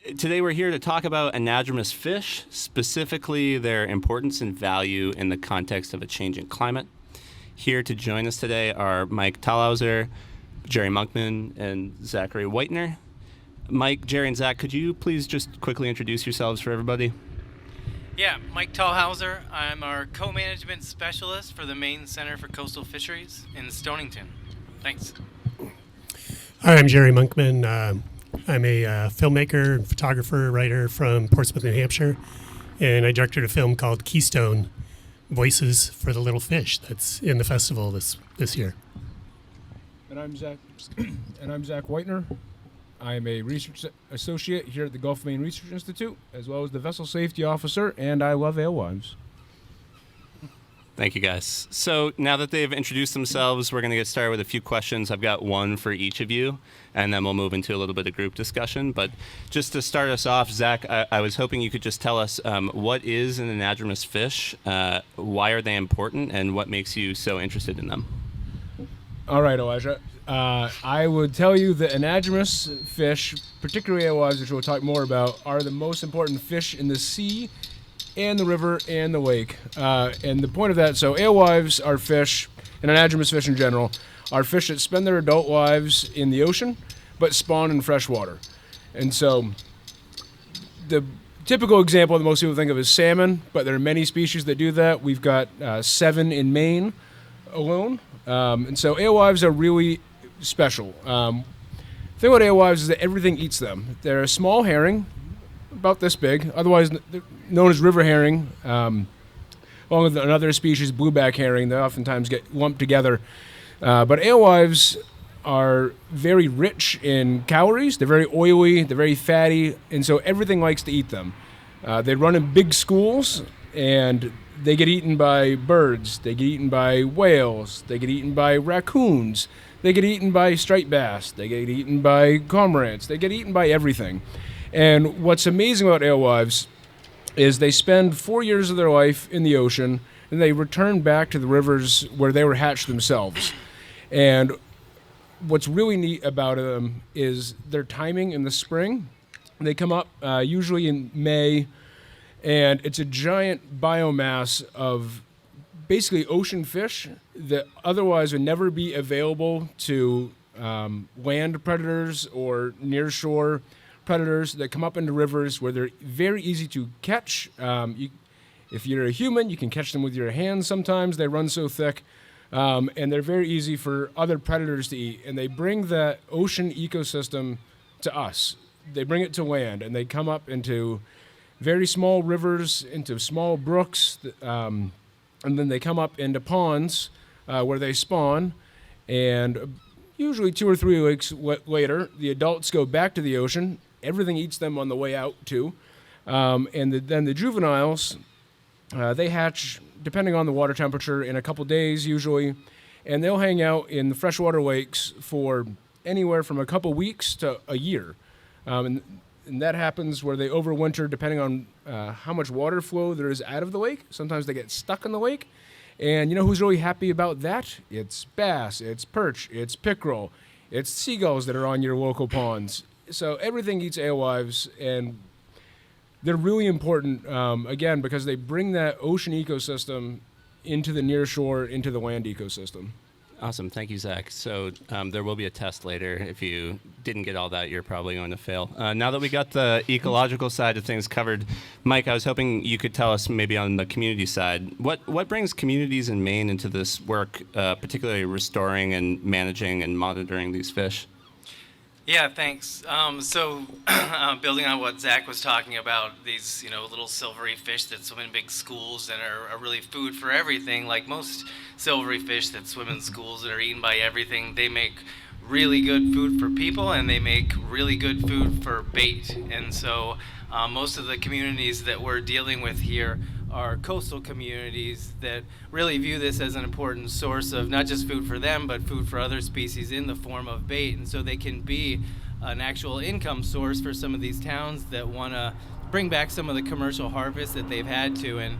Today we're here to talk about anadromous fish, specifically their importance and value in the context of a changing climate. Here to join us today are Mike Thalhauser, Jerry Monkman, and Zachary Whitener. Mike, Jerry, and Zach, could you please just quickly introduce yourselves for everybody? Yeah, Mike Thalhauser. I'm our co-management specialist for the Maine Center for Coastal Fisheries in Stonington. Thanks. Hi, I'm Jerry Monkman. I'm a filmmaker and photographer, writer from Portsmouth, New Hampshire, and I directed a film called Keystone, Voices for the Little Fish, that's in the festival this year. And I'm Zach Whitener. I'm a research associate here at the Gulf of Maine Research Institute, as well as the vessel safety officer, and I love alewives. Thank you, guys. So now that they've introduced themselves, we're going to get started with a few questions. I've got one for each of you, and then we'll move into a little bit of group discussion. But just to start us off, Zach, I was hoping you could just tell us what is an anadromous fish, why are they important, and what makes you so interested in them? All right, Elijah. I would tell you that anadromous fish, particularly alewives, which we'll talk more about, are the most important fish in the sea and the river and the lake. And the point of that, so alewives are fish, and anadromous fish in general, are fish that spend their adult lives in the ocean, but spawn in fresh water. And so the typical example that most people think of is salmon, but there are many species that do that. We've got 7 in Maine alone. And so alewives are really special. The thing about alewives is that everything eats them. They're a small herring, about this big, otherwise known as river herring, along with another species, blueback herring. They oftentimes get lumped together. But alewives are very rich in calories. They're very oily, they're very fatty, and so everything likes to eat them. They run in big schools, and they get eaten by birds, they get eaten by whales, they get eaten by raccoons, they get eaten by striped bass, they get eaten by cormorants, they get eaten by everything. And what's amazing about alewives is they spend 4 years of their life in the ocean, and they return back to the rivers where they were hatched themselves. And what's really neat about them is their timing in the spring. They come up usually in May, and it's a giant biomass of basically ocean fish that otherwise would never be available to land predators or nearshore predators that come up into rivers where they're very easy to catch. If you're a human, you can catch them with your hands sometimes. They run so thick, and they're very easy for other predators to eat. And they bring that ocean ecosystem to us. They bring it to land, and they come up into very small rivers, into small brooks, and then they come up into ponds where they spawn, and usually 2 or 3 weeks later, the adults go back to the ocean. Everything eats them on the way out, too. And then the juveniles, they hatch, depending on the water temperature, in a couple days usually, and they'll hang out in the freshwater lakes for anywhere from a couple weeks to a year. And that happens where they overwinter depending on how much water flow there is out of the lake. Sometimes they get stuck in the lake. And you know who's really happy about that? It's bass, it's perch, it's pickerel, it's seagulls that are on your local ponds. So everything eats alewives, and they're really important, again, because they bring that ocean ecosystem into the near shore, into the land ecosystem. Awesome. Thank you, Zach. So there will be a test later. If you didn't get all that, you're probably going to fail. Now that we got the ecological side of things covered, Mike, I was hoping you could tell us maybe on the community side, what brings communities in Maine into this work, particularly restoring and managing and monitoring these fish? Yeah, thanks. So building on what Zach was talking about, these little silvery fish that swim in big schools and are really food for everything, like most silvery fish that swim in schools and are eaten by everything, they make really good food for people, and they make really good food for bait. And so most of the communities that we're dealing with here are coastal communities that really view this as an important source of not just food for them, but food for other species in the form of bait. And so they can be an actual income source for some of these towns that want to bring back some of the commercial harvest that they've had to. And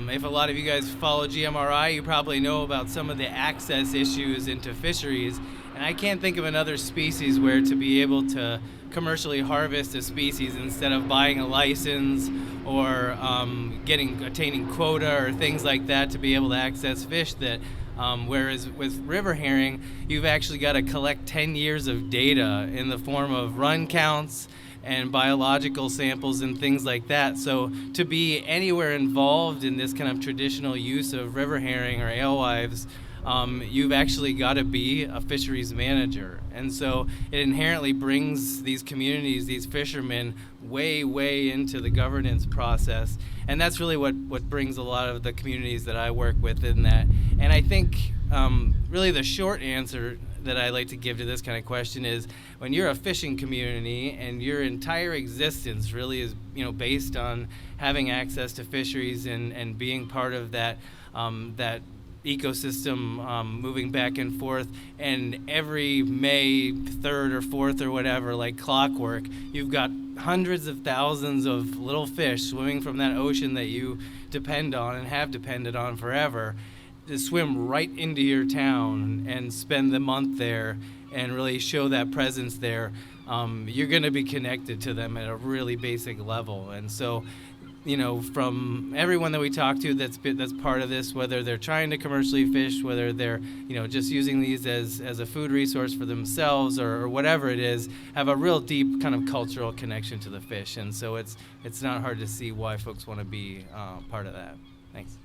if a lot of you guys follow GMRI, you probably know about some of the access issues into fisheries. And I can't think of another species where to be able to commercially harvest a species instead of buying a license or attaining quota or things like that to be able to access fish that whereas with river herring, you've actually got to collect 10 years of data in the form of run counts and biological samples and things like that. So to be anywhere involved in this kind of traditional use of river herring or alewives, you've actually got to be a fisheries manager. And so it inherently brings these communities, these fishermen, way, way into the governance process. And that's really what brings a lot of the communities that I work with in that. And I think really the short answer that I like to give to this kind of question is when you're a fishing community and your entire existence really is based on having access to fisheries and being part of that that ecosystem moving back and forth, and every May 3rd or 4th or whatever, like clockwork, you've got hundreds of thousands of little fish swimming from that ocean that you depend on and have depended on forever to swim right into your town and spend the month there and really show that presence there. You're going to be connected to them at a really basic level. And so from everyone that we talk to that's part of this, whether they're trying to commercially fish, whether they're just using these as a food resource for themselves or whatever it is, have a real deep kind of cultural connection to the fish. And so it's not hard to see why folks want to be part of that. Thanks.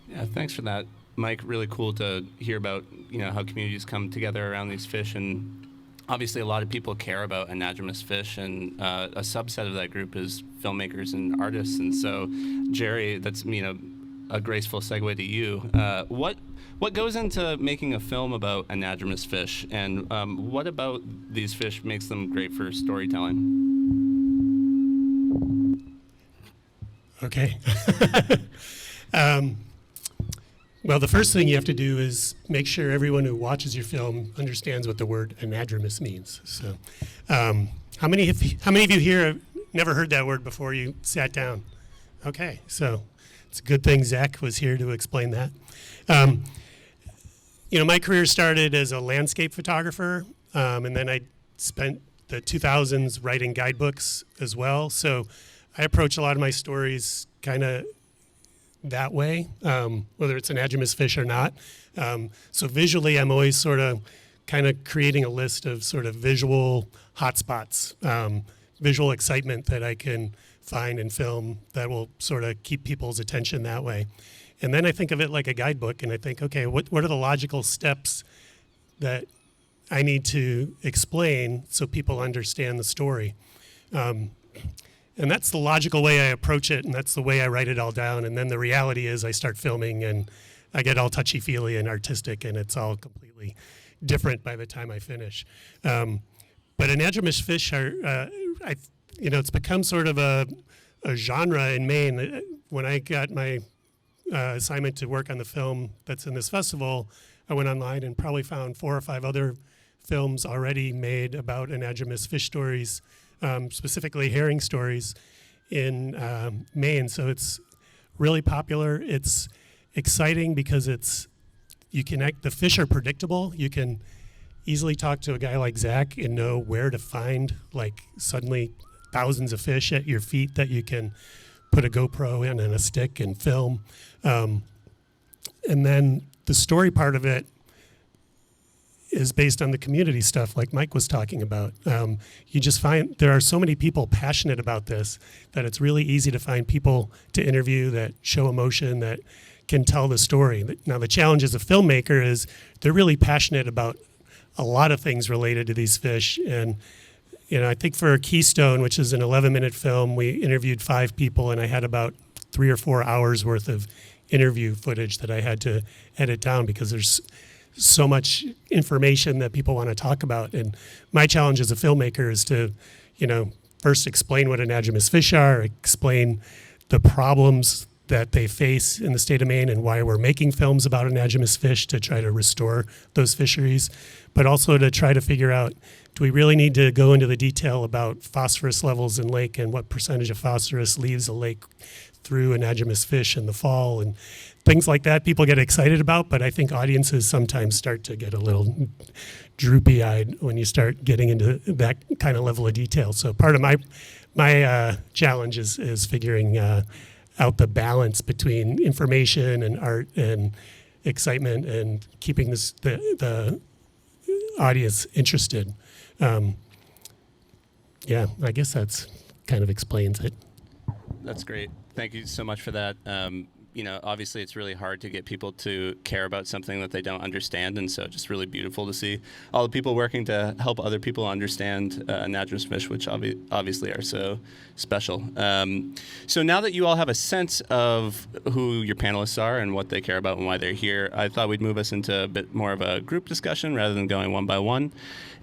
Yeah, thanks for that, Mike. Really cool to hear about how communities come together around these fish, and obviously a lot of people care about anadromous fish, and a subset of that group is filmmakers and artists. And so, Jerry, that's a graceful segue to you. What goes into making a film about anadromous fish, and what about these fish makes them great for storytelling? Okay. Well, the first thing you have to do is make sure everyone who watches your film understands what the word anadromous means. So, how many of you here have never heard that word before you sat down? Okay, so it's a good thing Zach was here to explain that. My career started as a landscape photographer, and then I spent the 2000s writing guidebooks as well. So I approach a lot of my stories kind of that way, whether it's anadromous fish or not. So visually, I'm always sort of kind of creating a list of sort of visual hotspots, visual excitement that I can find and film that will sort of keep people's attention that way. And then I think of it like a guidebook, and I think, okay, what are the logical steps that I need to explain so people understand the story? And that's the logical way I approach it, and that's the way I write it all down. And then the reality is I start filming, and I get all touchy-feely and artistic, and it's all completely different by the time I finish. But anadromous fish are, it's become sort of a genre in Maine. When I got my assignment to work on the film that's in this festival, I went online and probably found 4 or 5 other films already made about anadromous fish stories, specifically herring stories in Maine. So it's really popular. It's exciting because the fish are predictable. You can easily talk to a guy like Zach and know where to find suddenly thousands of fish at your feet that you can put a GoPro in and a stick and film. And then the story part of it is based on the community stuff like Mike was talking about. You just find there are so many people passionate about this that it's really easy to find people to interview that show emotion, that can tell the story. Now, the challenge as a filmmaker is they're really passionate about a lot of things related to these fish. And I think for Keystone, which is an 11-minute film, we interviewed 5 people, and I had about 3 or 4 hours worth of interview footage that I had to edit down because there's so much information that people want to talk about. And my challenge as a filmmaker is to, first explain what anadromous fish are, explain the problems that they face in the state of Maine and why we're making films about anadromous fish to try to restore those fisheries, but also to try to figure out, do we really need to go into the detail about phosphorus levels in lake and what percentage of phosphorus leaves a lake through anadromous fish in the fall and things like that. People get excited about, but I think audiences sometimes start to get a little droopy-eyed when you start getting into that kind of level of detail. So part of my challenge is figuring out the balance between information and art and excitement and keeping the audience interested. Yeah, I guess that's kind of explains it. That's great. Thank you so much for that. Obviously it's really hard to get people to care about something that they don't understand, and so just really beautiful to see all the people working to help other people understand anadromous fish, which obviously are so special. So now that you all have a sense of who your panelists are and what they care about and why they're here, I thought we'd move us into a bit more of a group discussion rather than going one by one.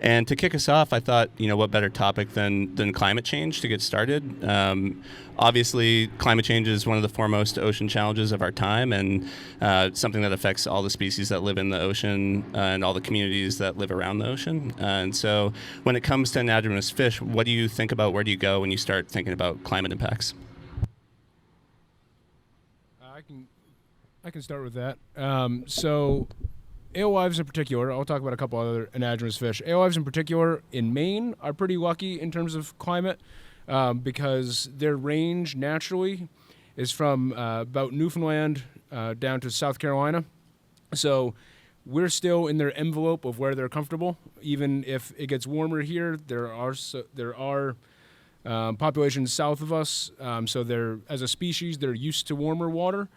And to kick us off, I thought, what better topic than climate change to get started. Obviously, climate change is one of the foremost ocean challenges of our time, and something that affects all the species that live in the ocean and all the communities that live around the ocean. And so when it comes to anadromous fish, what do you think about? Where do you go when you start thinking about climate impacts? I can start with that. So alewives in particular, I'll talk about a couple other anadromous fish. Alewives in particular in Maine are pretty lucky in terms of climate because their range naturally is from about Newfoundland down to South Carolina. So we're still in their envelope of where they're comfortable. Even if it gets warmer here, there are populations south of us. So they're, as a species, they're used to warmer water.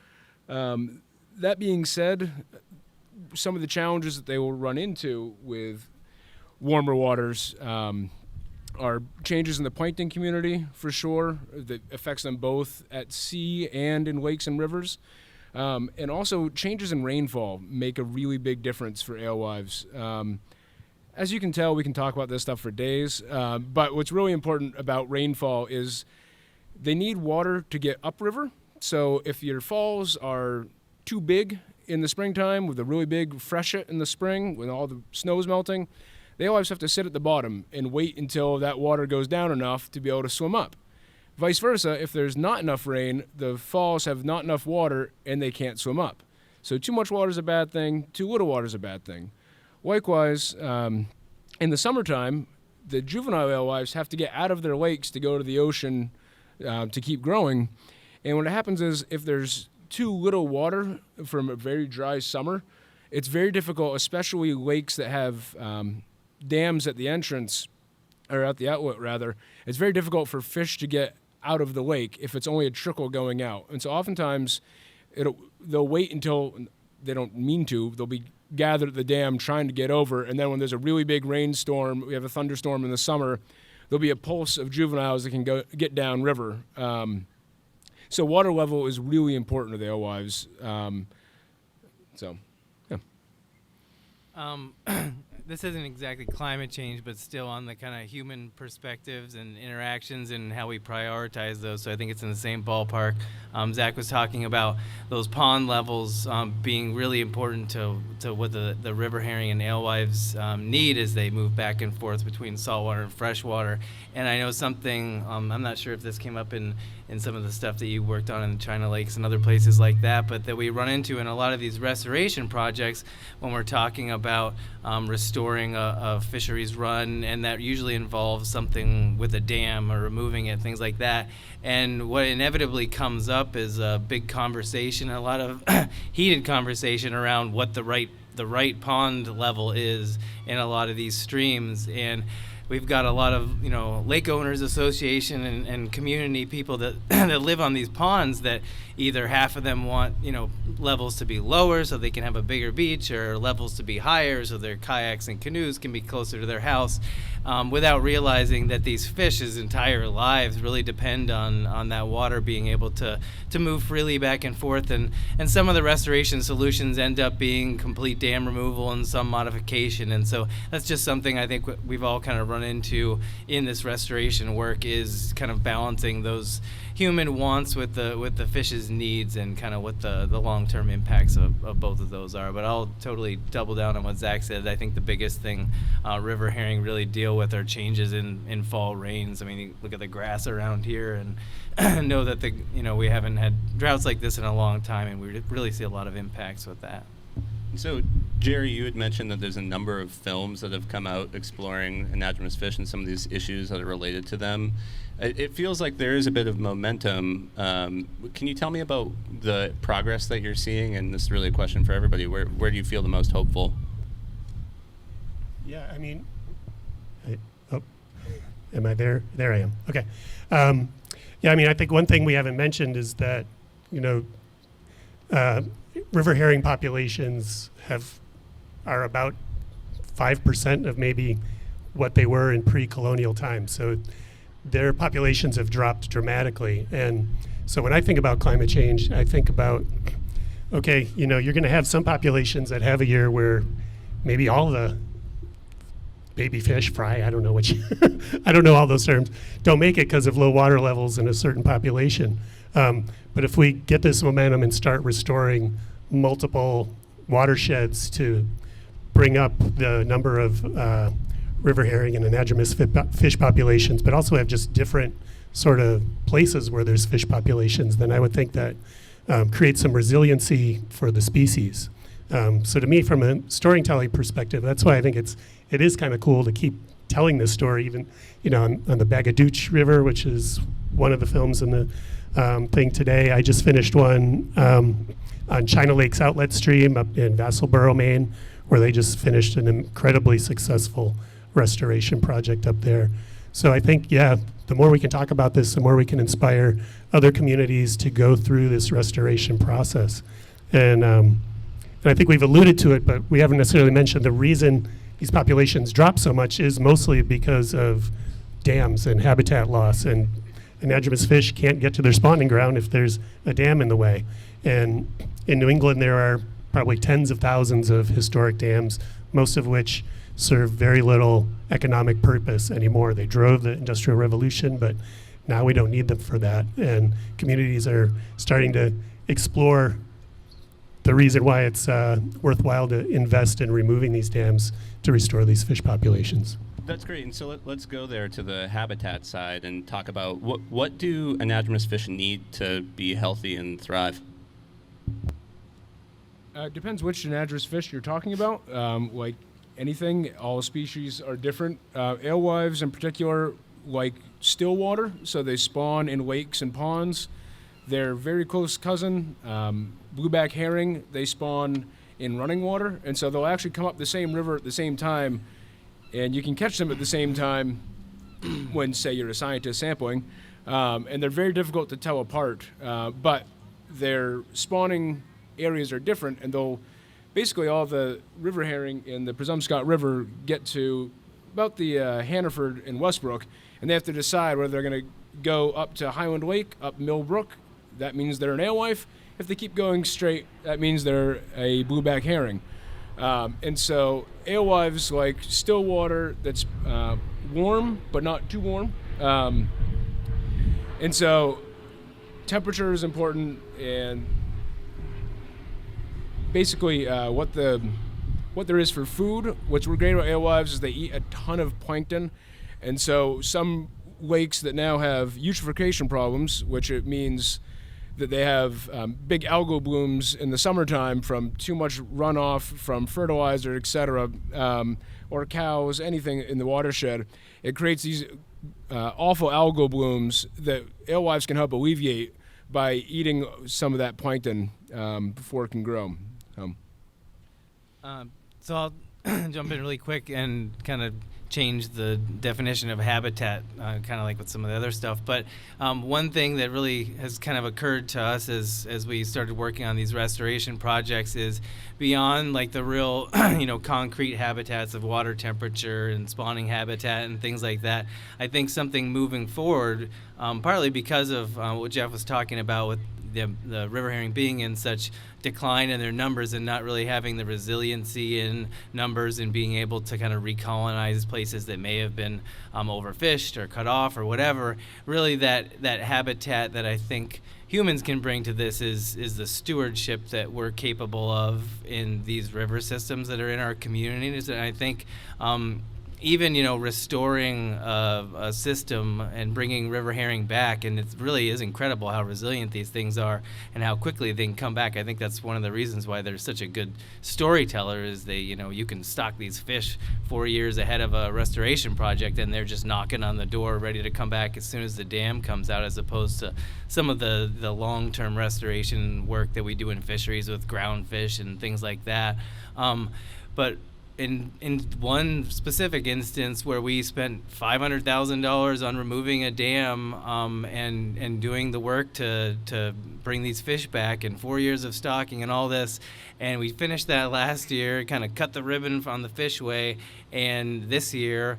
That being said, some of the challenges that they will run into with warmer waters are changes in the plankton community, for sure, that affects them both at sea and in lakes and rivers. And also changes in rainfall make a really big difference for alewives. As you can tell, we can talk about this stuff for days, but what's really important about rainfall is they need water to get upriver. So if your falls are too big in the springtime with a really big freshet in the spring when all the snow's melting, they always have to sit at the bottom and wait until that water goes down enough to be able to swim up. Vice versa, if there's not enough rain, the falls have not enough water and they can't swim up. So too much water is a bad thing, too little water is a bad thing. Likewise, in the summertime, the juvenile alewives have to get out of their lakes to go to the ocean to keep growing. And what happens is if there's too little water from a very dry summer, it's very difficult, especially lakes that have dams at the entrance, or at the outlet rather, it's very difficult for fish to get out of the lake if it's only a trickle going out. And so oftentimes they'll wait until they don't mean to, they'll be gathered at the dam trying to get over, and then when there's a really big rainstorm, we have a thunderstorm in the summer, there'll be a pulse of juveniles that can get down river. So water level is really important to the alewives. So, yeah. This isn't exactly climate change, but still on the kind of human perspectives and interactions and how we prioritize those. So I think it's in the same ballpark. Zach was talking about those pond levels being really important to what the river herring and alewives need as they move back and forth between saltwater and freshwater. And I know something, I'm not sure if this came up in some of the stuff that you worked on in China Lakes and other places like that, but that we run into in a lot of these restoration projects when we're talking about restoring a fisheries run, and that usually involves something with a dam or removing it, things like that. And what inevitably comes up is a big conversation, a lot of heated conversation around what the right pond level is in a lot of these streams. And we've got a lot of, lake owners association and community people that that live on these ponds that either half of them want, levels to be lower so they can have a bigger beach, or levels to be higher so their kayaks and canoes can be closer to their house, without realizing that these fish's entire lives really depend on that water being able to move freely back and forth. And some of the restoration solutions end up being complete dam removal and some modification. And so that's just something I think we've all kind of run into in this restoration work is kind of balancing those human wants with the fish's needs, and kind of what the long-term impacts of both of those are. But I'll totally double down on what Zach said. I think the biggest thing river herring really deal with are changes in fall rains. I mean, you look at the grass around here and know that we haven't had droughts like this in a long time, and we really see a lot of impacts with that. So, Jerry, you had mentioned that there's a number of films that have come out exploring anadromous fish and some of these issues that are related to them. It feels like there is a bit of momentum. Can you tell me about the progress that you're seeing? And this is really a question for everybody. Where do you feel the most hopeful? Yeah, I mean, am I there? There I am. Okay. Yeah, I mean, I think one thing we haven't mentioned is that, river herring populations are about 5% of maybe what they were in pre-colonial times. So their populations have dropped dramatically. And so when I think about climate change, I think about, okay, you're going to have some populations that have a year where maybe all the baby fish, fry, I don't know I don't know all those terms, don't make it because of low water levels in a certain population. But if we get this momentum and start restoring multiple watersheds to bring up the number of river herring and anadromous fish populations, but also have just different sort of places where there's fish populations, then I would think that creates some resiliency for the species. So to me, from a storytelling perspective, that's why I think it is kind of cool to keep telling this story, even on the Bagadooch River, which is one of the films in the thing today. I just finished one on China Lake's outlet stream up in Vassalboro, Maine, where they just finished an incredibly successful restoration project up there. So I think, the more we can talk about this, the more we can inspire other communities to go through this restoration process. And I think we've alluded to it, but we haven't necessarily mentioned the reason these populations drop so much is mostly because of dams and habitat loss. And anadromous fish can't get to their spawning ground if there's a dam in the way. And in New England, there are probably tens of thousands of historic dams, most of which serve very little economic purpose anymore. They drove the Industrial Revolution, but now we don't need them for that. And communities are starting to explore the reason why it's worthwhile to invest in removing these dams to restore these fish populations. That's great. And so let's go there to the habitat side and talk about what do anadromous fish need to be healthy and thrive? Depends which anadromous fish you're talking about. Like anything, all species are different. Alewives in particular like still water, so they spawn in lakes and ponds. Their very close cousin, blueback herring, they spawn in running water, and so they'll actually come up the same river at the same time, and you can catch them at the same time when, say, you're a scientist sampling, and they're very difficult to tell apart, but their spawning areas are different, and they'll basically all the river herring in the Presumpscot River get to about the Hannaford and Westbrook, and they have to decide whether they're going to go up to Highland Lake, up Mill Brook. That means they're an alewife. If they keep going straight, that means they're a blueback herring. And so alewives like still water that's warm but not too warm. And so temperature is important, and basically what there is for food. What's great about alewives is they eat a ton of plankton, and so some lakes that now have eutrophication problems, which it means that they have big algal blooms in the summertime from too much runoff from fertilizer, etc., or cows, anything in the watershed. It creates these awful algal blooms that alewives can help alleviate by eating some of that plankton before it can grow. So I'll jump in really quick and kind of change the definition of habitat, kind of like with some of the other stuff. But one thing that really has kind of occurred to us as we started working on these restoration projects is beyond like the real, concrete habitats of water temperature and spawning habitat and things like that. I think something moving forward, partly because of what Jeff was talking about with the river herring being in such decline in their numbers and not really having the resiliency in numbers and being able to kind of recolonize places that may have been overfished or cut off or whatever. Really, that habitat that I think humans can bring to this is the stewardship that we're capable of in these river systems that are in our communities. And I think even restoring a system and bringing river herring back, and it really is incredible how resilient these things are and how quickly they can come back. I think that's one of the reasons why they're such a good storyteller, is they you can stock these fish 4 years ahead of a restoration project and they're just knocking on the door ready to come back as soon as the dam comes out, as opposed to some of the long-term restoration work that we do in fisheries with ground fish and things like that. But in one specific instance where we spent $500,000 on removing a dam and doing the work to bring these fish back, and 4 years of stocking and all this, and we finished that last year, kind of cut the ribbon on the fishway, and this year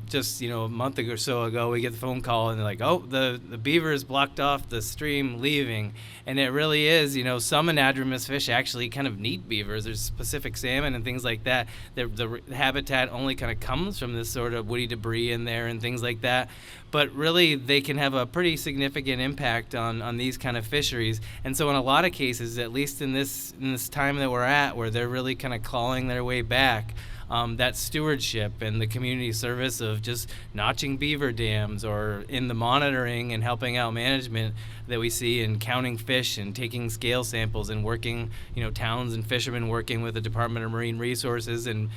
just a month or so ago, we get the phone call and they're like, oh, the beavers blocked off the stream leaving. And it really is, some anadromous fish actually kind of need beavers. There's specific salmon and things like that. The habitat only kind of comes from this sort of woody debris in there and things like that. But really, they can have a pretty significant impact on these kind of fisheries. And so in a lot of cases, at least in this time that we're at, where they're really kind of clawing their way back, that stewardship and the community service of just notching beaver dams, or in the monitoring and helping out management that we see in counting fish and taking scale samples and working, towns and fishermen working with the Department of Marine Resources and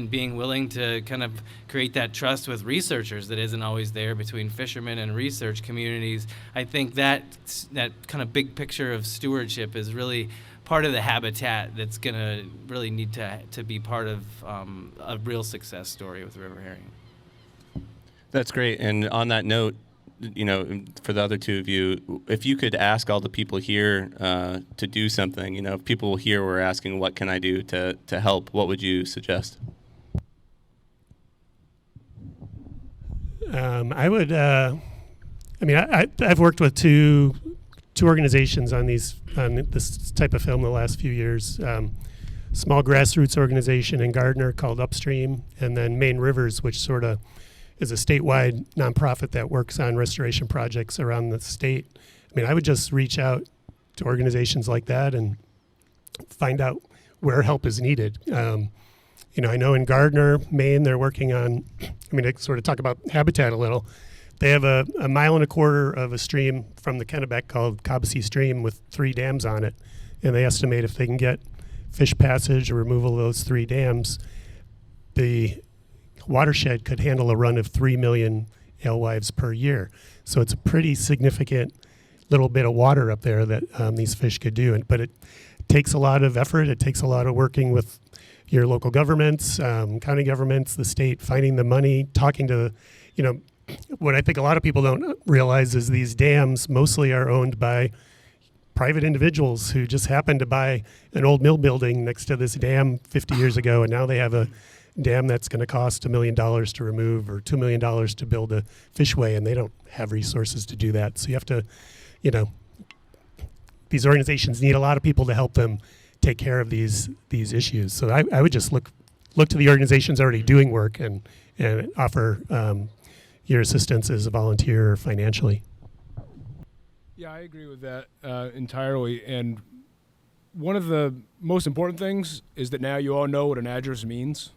being willing to kind of create that trust with researchers that isn't always there between fishermen and research communities. I think that kind of big picture of stewardship is really part of the habitat that's going to really need to be part of a real success story with river herring. That's great. And on that note, for the other two of you, if you could ask all the people here to do something, if people here were asking, what can I do to help, what would you suggest? I would, I've worked with two organizations on this type of film the last few years. Small grassroots organization in Gardner called Upstream, and then Maine Rivers, which sort of is a statewide nonprofit that works on restoration projects around the state. I would just reach out to organizations like that and find out where help is needed. I know in Gardner, Maine, they're working on, to sort of talk about habitat a little, they have a 1.25 miles of a stream from the Kennebec called Cobbessy Stream with 3 dams on it. And they estimate if they can get fish passage or removal of those 3 dams, the watershed could handle a run of 3 million alewives per year. So it's a pretty significant little bit of water up there that these fish could do. But it takes a lot of effort. It takes a lot of working with your local governments, county governments, the state, finding the money, talking to, what I think a lot of people don't realize is these dams mostly are owned by private individuals who just happened to buy an old mill building next to this dam 50 years ago, and now they have a dam that's going to cost $1 million to remove or $2 million to build a fishway, and they don't have resources to do that. So you have to, these organizations need a lot of people to help them take care of these issues. So I would just look to the organizations already doing work and offer your assistance as a volunteer or financially. Yeah, I agree with that entirely. And one of the most important things is that now you all know what anadromous means,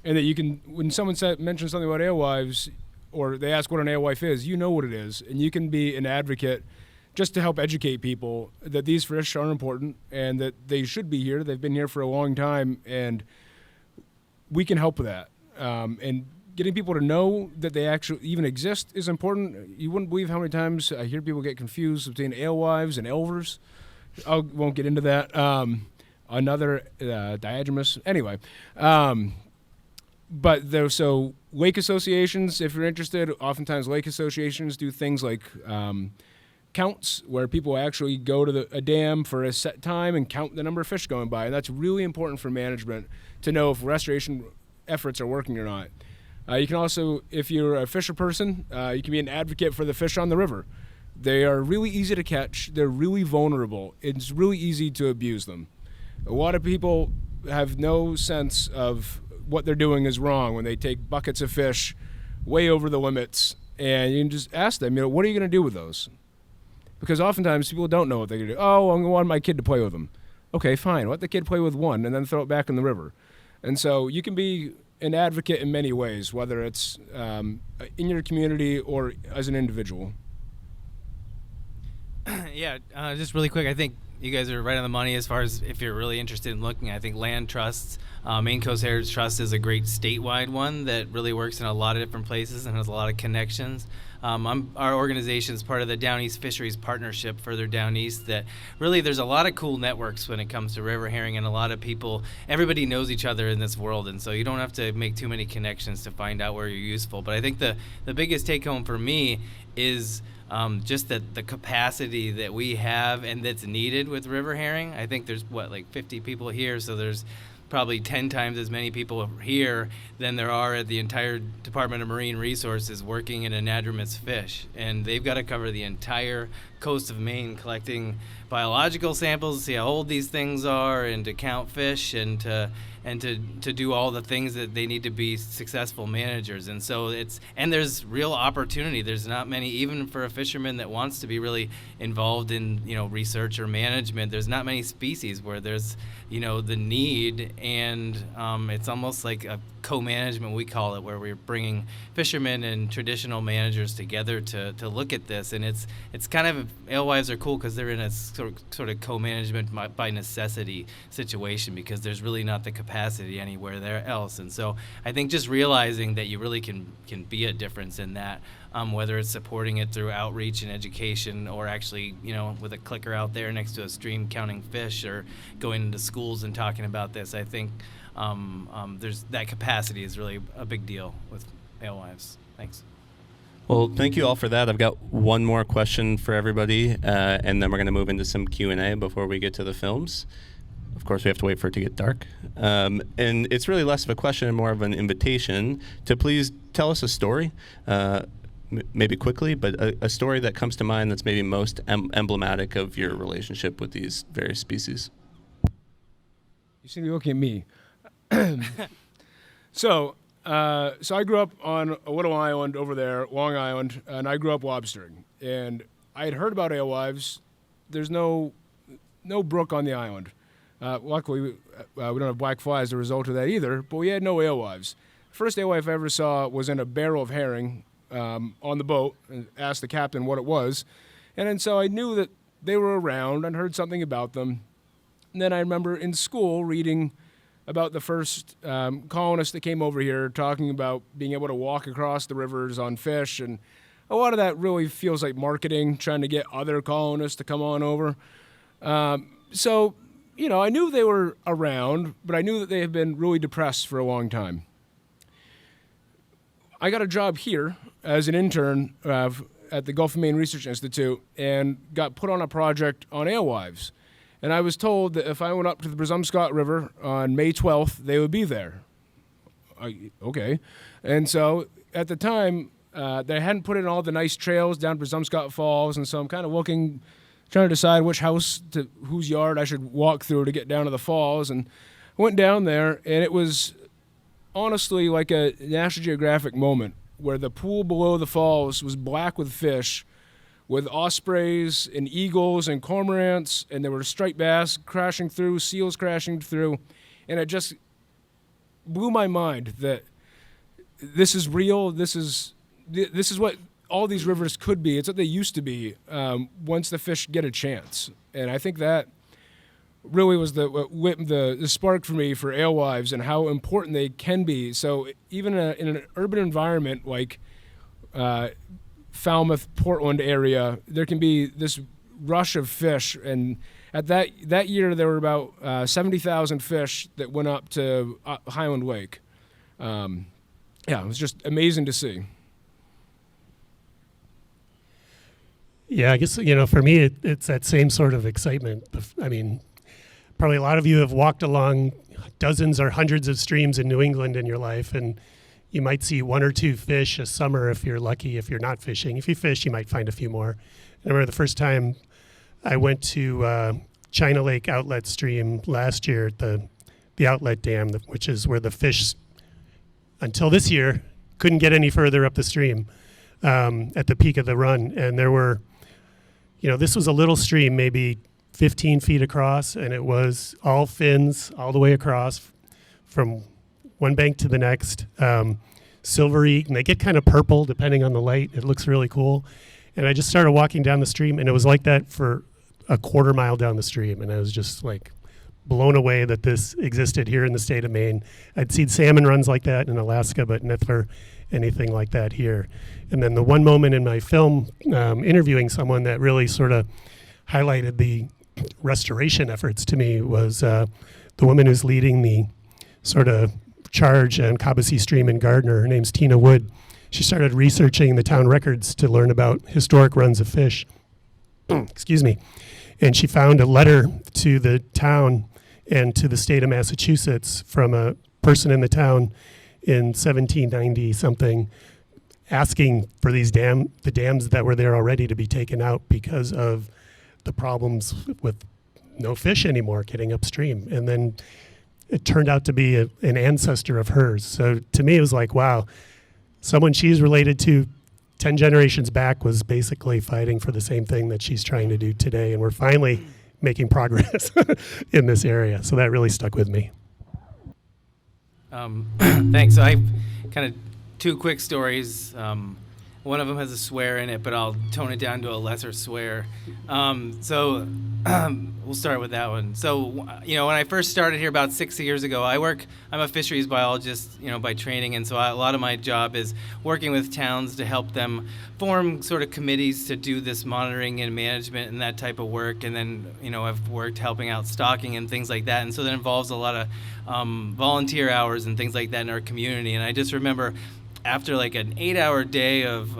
and that you can, when someone mentions something about alewives, or they ask what an alewife is, you know what it is, and you can be an advocate just to help educate people that these fish are important and that they should be here. They've been here for a long time, and we can help with that. And getting people to know that they actually even exist is important. You wouldn't believe how many times I hear people get confused between alewives and elvers. I won't get into that. Another diadromous. Anyway, so lake associations, if you're interested, oftentimes lake associations do things like counts, where people actually go to a dam for a set time and count the number of fish going by. And that's really important for management to know if restoration efforts are working or not. You can also, if you're a fisher person, you can be an advocate for the fish on the river. They are really easy to catch. They're really vulnerable. It's really easy to abuse them. A lot of people have no sense of what they're doing is wrong when they take buckets of fish way over the limits, and you can just ask them, what are you going to do with those? Because oftentimes people don't know what they're going to do. Oh, I'm going to want my kid to play with them. Okay, fine. Let the kid play with one and then throw it back in the river. And so you can be an advocate in many ways, whether it's in your community or as an individual. Yeah, just really quick, I think you guys are right on the money as far as if you're really interested in looking. I think land trusts, Maine Coast Heritage Trust is a great statewide one that really works in a lot of different places and has a lot of connections. Our organization is part of the Down East Fisheries Partnership further down east that really there's a lot of cool networks when it comes to river herring, and a lot of people, everybody knows each other in this world, and so you don't have to make too many connections to find out where you're useful. But I think the biggest take home for me is just that the capacity that we have and that's needed with river herring. I think there's 50 people here, so there's probably 10 times as many people here than there are at the entire Department of Marine Resources working in anadromous fish. And they've got to cover the entire coast of Maine collecting biological samples to see how old these things are and to count fish and to do all the things that they need to be successful managers. And so there's real opportunity. There's not many, even for a fisherman that wants to be really involved in, research or management, there's not many species where there's, the need, and it's almost like a co-management, we call it, where we're bringing fishermen and traditional managers together to look at this. And it's kind of, alewives are cool because they're in a sort of co-management by necessity situation, because there's really not the capacity anywhere there else. And so I think just realizing that you really can be a difference in that, whether it's supporting it through outreach and education, or actually, with a clicker out there next to a stream counting fish, or going into schools and talking about this. I think there's that capacity is really a big deal with alewives. Thanks. Well, thank you all for that. I've got one more question for everybody, and then we're going to move into some Q&A before we get to the films. Of course, we have to wait for it to get dark. And it's really less of a question and more of an invitation to please tell us a story, maybe quickly, but a story that comes to mind that's maybe most emblematic of your relationship with these various species. You seem to be looking at me. So I grew up on a little island over there, Long Island, and I grew up lobstering. And I had heard about alewives. There's no brook on the island. Luckily, we don't have black fly as a result of that either, but we had no alewives. First alewife I ever saw was in a barrel of herring on the boat, and asked the captain what it was. And then so I knew that they were around and heard something about them. And then I remember in school reading about the first colonists that came over here, talking about being able to walk across the rivers on fish. And a lot of that really feels like marketing, trying to get other colonists to come on over. So, I knew they were around, but I knew that they had been really depressed for a long time. I got a job here as an intern at the Gulf of Maine Research Institute and got put on a project on alewives. And I was told that if I went up to the Brasumscot River on May 12th, they would be there. Okay. And so at the time, they hadn't put in all the nice trails down Brasumscot Falls, and so I'm kind of trying to decide whose yard I should walk through to get down to the falls. And I went down there, and it was honestly like a National Geographic moment, where the pool below the falls was black with fish, with ospreys and eagles and cormorants, and there were striped bass crashing through, seals crashing through, and it just blew my mind that this is real. This is what all these rivers could be. It's what they used to be once the fish get a chance. And I think that really was what lit the spark for me for alewives and how important they can be. So even in an urban environment like Falmouth, Portland area, there can be this rush of fish. And at that year, there were about 70,000 fish that went up to Highland Lake. It was just amazing to see. Yeah, I guess, for me, it's that same sort of excitement. I mean, probably a lot of you have walked along dozens or hundreds of streams in New England in your life, and you might see one or two fish a summer if you're lucky, if you're not fishing. If you fish, you might find a few more. I remember the first time I went to China Lake outlet stream last year at the outlet dam, which is where the fish, until this year, couldn't get any further up the stream at the peak of the run. And there were, this was a little stream, maybe 15 feet across, and it was all fins all the way across from one bank to the next, silvery, and they get kind of purple depending on the light. It looks really cool. And I just started walking down the stream, and it was like that for a quarter mile down the stream, and I was just like blown away that this existed here in the state of Maine. I'd seen salmon runs like that in Alaska, but never anything like that here. And then the one moment in my film interviewing someone that really sort of highlighted the restoration efforts to me was the woman who's leading the sort of charge on Cobbessee Stream in Gardner. Her name's Tina Wood. She started researching the town records to learn about historic runs of fish. Excuse me. And she found a letter to the town and to the state of Massachusetts from a person in the town in 1790 something, asking for the dams that were there already to be taken out because of the problems with no fish anymore getting upstream. And then it turned out to be an ancestor of hers. So to me, it was like, wow, someone she's related to 10 generations back was basically fighting for the same thing that she's trying to do today. And we're finally making progress in this area. So that really stuck with me. Thanks. So I kind of two quick stories. One of them has a swear in it, but I'll tone it down to a lesser swear. So we'll start with that one. So, when I first started here about 6 years ago, I'm a fisheries biologist, by training. And so a lot of my job is working with towns to help them form sort of committees to do this monitoring and management and that type of work. And then, I've worked helping out stocking and things like that. And so that involves a lot of volunteer hours and things like that in our community. And I just remember after like an 8-hour day of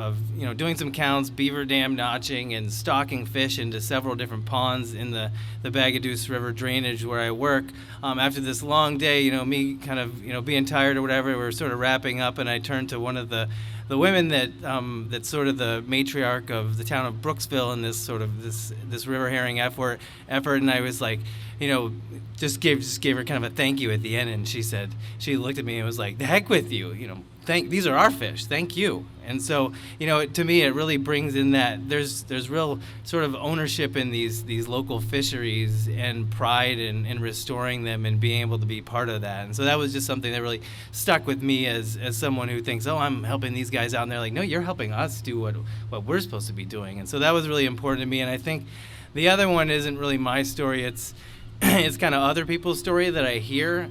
doing some counts, beaver dam notching, and stocking fish into several different ponds in the Bagaduce River drainage where I work, after this long day, me kind of, being tired or whatever, we're sort of wrapping up, and I turned to one of the women that's sort of the matriarch of the town of Brooksville in this sort of this river herring effort, and I was like, just gave her kind of a thank you at the end, and she looked at me and was like, the heck with you, these are our fish, thank you. And so, to me, it really brings in that there's real sort of ownership in these local fisheries and pride in restoring them and being able to be part of that. And so that was just something that really stuck with me as someone who thinks, oh, I'm helping these guys out. And they're like, no, you're helping us do what we're supposed to be doing. And so that was really important to me. And I think the other one isn't really my story. It's kind of other people's stories that I hear,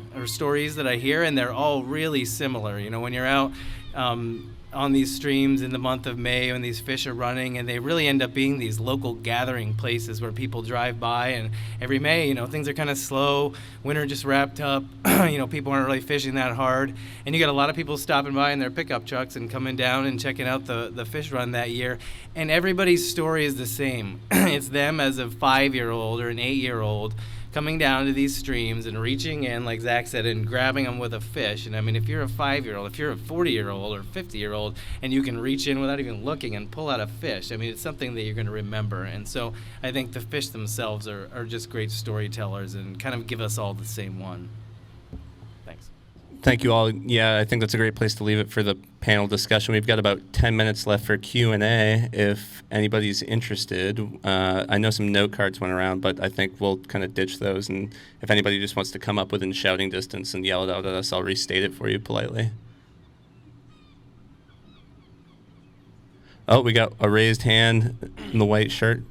and they're all really similar. When you're out on these streams in the month of May when these fish are running, and they really end up being these local gathering places where people drive by, and every May, things are kind of slow, winter just wrapped up, people aren't really fishing that hard, and you got a lot of people stopping by in their pickup trucks and coming down and checking out the fish run that year, and everybody's story is the same. It's them as a 5-year-old or an 8-year-old coming down to these streams and reaching in, like Zach said, and grabbing them with a fish. And I mean, if you're a 5-year-old, if you're a 40-year-old or 50-year-old, and you can reach in without even looking and pull out a fish, I mean, it's something that you're going to remember. And so I think the fish themselves are just great storytellers and kind of give us all the same one. Thanks. Thank you all. Yeah, I think that's a great place to leave it for the panel discussion. We've got about 10 minutes left for Q&A if anybody's interested. I know some note cards went around, but I think we'll kind of ditch those. And if anybody just wants to come up within shouting distance and yell it out at us, I'll restate it for you politely. Oh, we got a raised hand in the white shirt.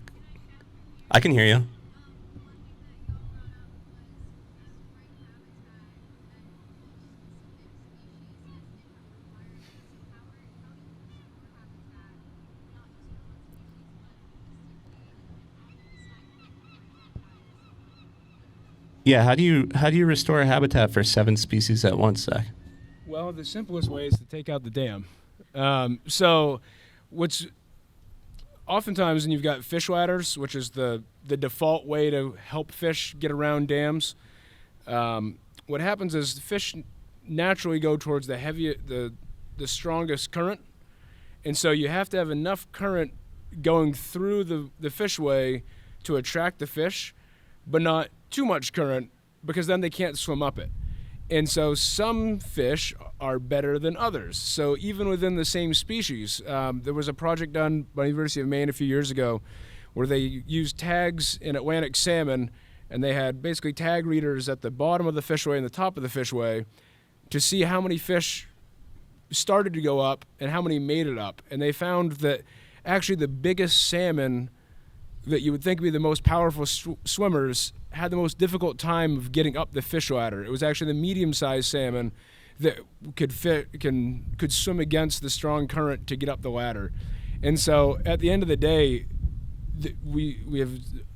I can hear you. Yeah, how do you restore a habitat for 7 species at once, Zach? Well, the simplest way is to take out the dam. So what's oftentimes when you've got fish ladders, which is the default way to help fish get around dams, what happens is the fish naturally go towards the strongest current, and so you have to have enough current going through the fishway to attract the fish, but not too much current because then they can't swim up it. And so some fish are better than others. So even within the same species, there was a project done by the University of Maine a few years ago where they used tags in Atlantic salmon, and they had basically tag readers at the bottom of the fishway and the top of the fishway to see how many fish started to go up and how many made it up. And they found that actually the biggest salmon that you would think would be the most powerful swimmers had the most difficult time of getting up the fish ladder. It was actually the medium-sized salmon that could swim against the strong current to get up the ladder. And so at the end of the day, we have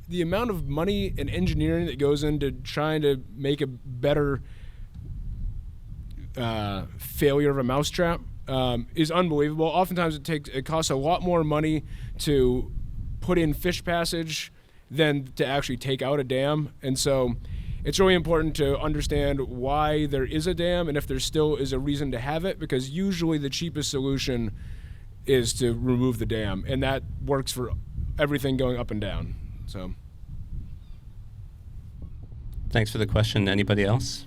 the amount of money and engineering that goes into trying to make a better failure of a mousetrap is unbelievable. Oftentimes it costs a lot more money to put in fish passage than to actually take out a dam. And so it's really important to understand why there is a dam and if there still is a reason to have it, because usually the cheapest solution is to remove the dam, and that works for everything going up and down. So Thanks for the question. Anybody else?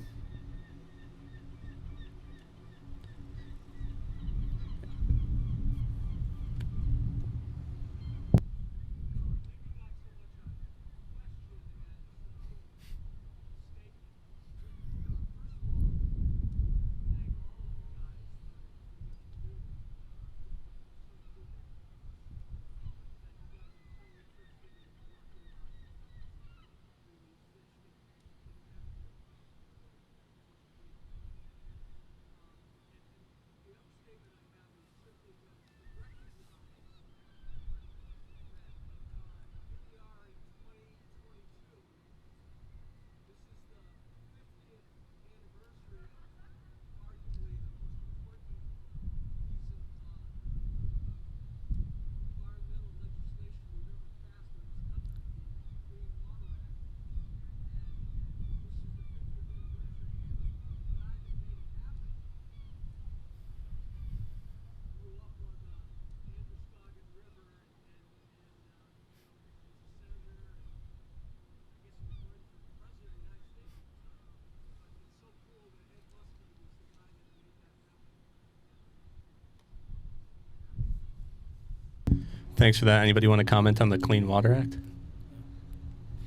Thanks for that. Anybody want to comment on the Clean Water Act?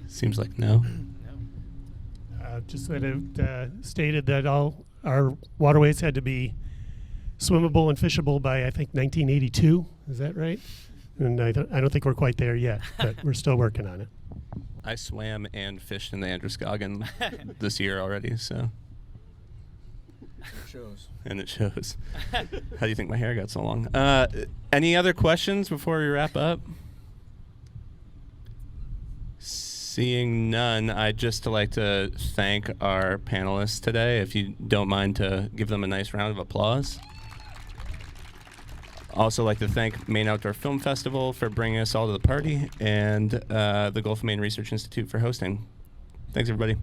Seems like no. Just that it stated that all our waterways had to be swimmable and fishable by, I think, 1982. Is that right? And I don't think we're quite there yet, but we're still working on it. I swam and fished in the Androscoggin this year already, so. it shows. And it shows. How do you think my hair got so long? Any other questions before we wrap up? Seeing none, I'd just like to thank our panelists today. If you don't mind to give them a nice round of applause. Also like to thank Maine Outdoor Film Festival for bringing us all to the party, and the Gulf of Maine Research Institute for hosting. Thanks, everybody.